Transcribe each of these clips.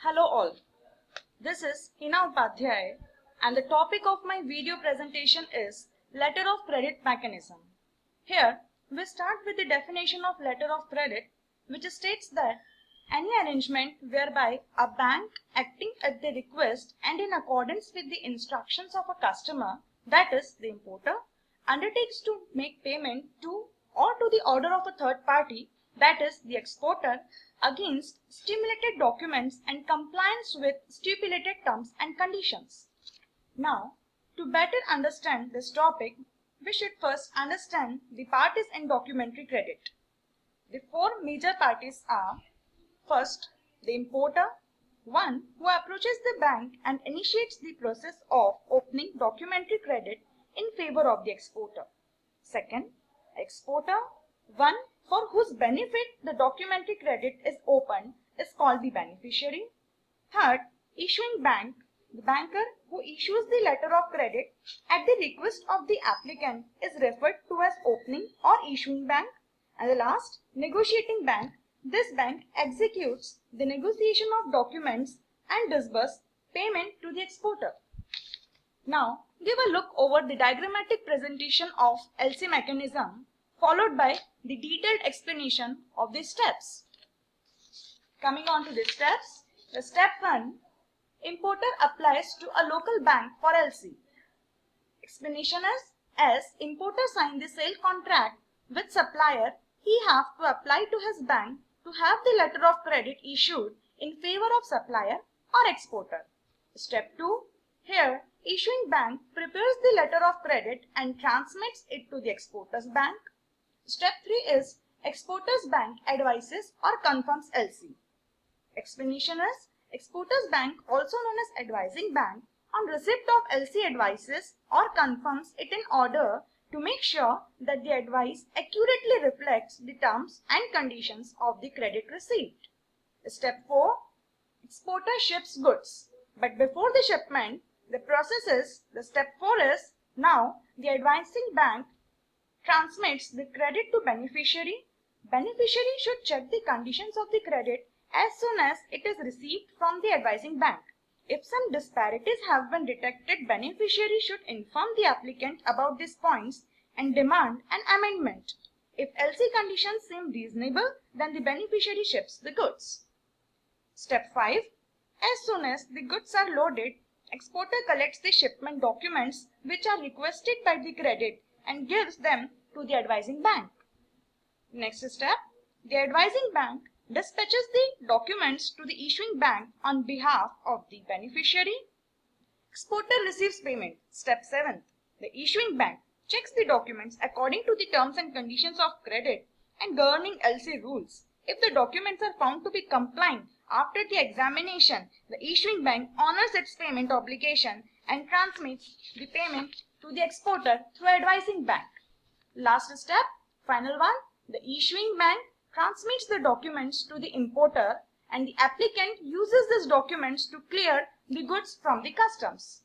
Hello all, this is Heena and the topic of my video presentation is Letter of Credit Mechanism. Here we start with the definition of letter of credit, which states that any arrangement whereby a bank acting at the request and in accordance with the instructions of a customer, that is the importer, undertakes to make payment to or to the order of a third party, that is the exporter, against stipulated documents and compliance with stipulated terms and conditions. Now, to better understand this topic, we should first understand the parties in documentary credit. The four major parties are: first, the importer, one who approaches the bank and initiates the process of opening documentary credit in favor of the exporter. Second, exporter, one for whose benefit the documentary credit is opened is called the beneficiary. Third, issuing bank, the banker who issues the letter of credit at the request of the applicant is referred to as opening or issuing bank. And the last, negotiating bank, this bank executes the negotiation of documents and disburse payment to the exporter. Now, give a look over the diagrammatic presentation of LC mechanism, followed by the detailed explanation of the steps. Coming on to the steps, the step 1, importer applies to a local bank for LC. Explanation is, as importer signed the sale contract with supplier, he have to apply to his bank to have the letter of credit issued in favor of supplier or exporter. Step 2, here issuing bank prepares the letter of credit and transmits it to the exporter's bank. Step 3 is exporter's bank advises or confirms LC. Explanation is, exporter's bank, also known as advising bank, on receipt of LC advises or confirms it in order to make sure that the advice accurately reflects the terms and conditions of the credit receipt. Step 4, exporter ships goods. But before the shipment, the process is, the step 4 is, now the advising bank transmits the credit to beneficiary. Beneficiary should check the conditions of the credit as soon as it is received from the advising bank. If some disparities have been detected, beneficiary should inform the applicant about these points and demand an amendment. If LC conditions seem reasonable, then the beneficiary ships the goods. Step 5. As soon as the goods are loaded, exporter collects the shipment documents which are requested by the credit and gives them to the advising bank. Next step, the advising bank dispatches the documents to the issuing bank on behalf of the beneficiary. Exporter receives payment. Step 7, the issuing bank checks the documents according to the terms and conditions of credit and governing LC rules. If the documents are found to be compliant after the examination, the issuing bank honors its payment obligation and transmits the payment to the exporter through advising bank. Last step, final one, the issuing bank transmits the documents to the importer and the applicant uses these documents to clear the goods from the customs.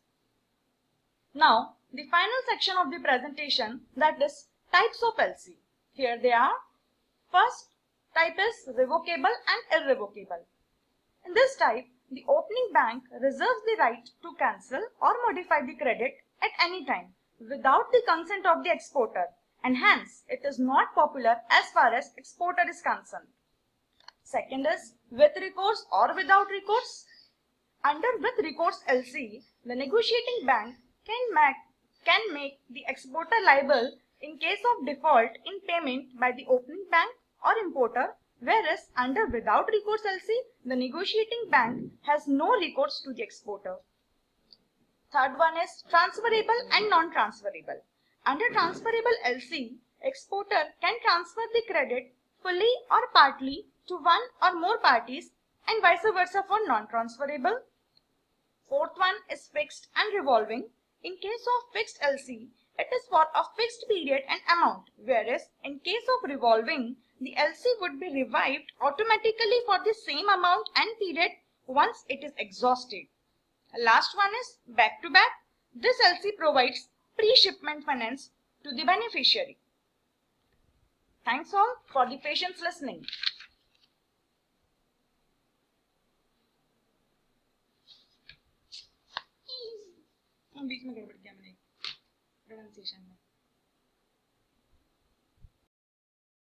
Now, the final section of the presentation, that is types of LC. Here they are. First type is revocable and irrevocable. In this type, the opening bank reserves the right to cancel or modify the credit at any time without the consent of the exporter, and hence it is not popular as far as exporter is concerned. Second is with recourse or without recourse. Under with recourse LC, the negotiating bank can make the exporter liable in case of default in payment by the opening bank or importer, whereas under without recourse LC, the negotiating bank has no recourse to the exporter. Third one is transferable and non-transferable. Under transferable LC, exporter can transfer the credit fully or partly to one or more parties and vice versa for non-transferable. Fourth one is fixed and revolving. In case of fixed LC, it is for a fixed period and amount, whereas in case of revolving, the LC would be revived automatically for the same amount and period once it is exhausted. Last one is back to back. This LC provides pre-shipment finance to the beneficiary. Thanks all for the patience listening. बीच में गड़बड़ किया मैंने pronunciation में.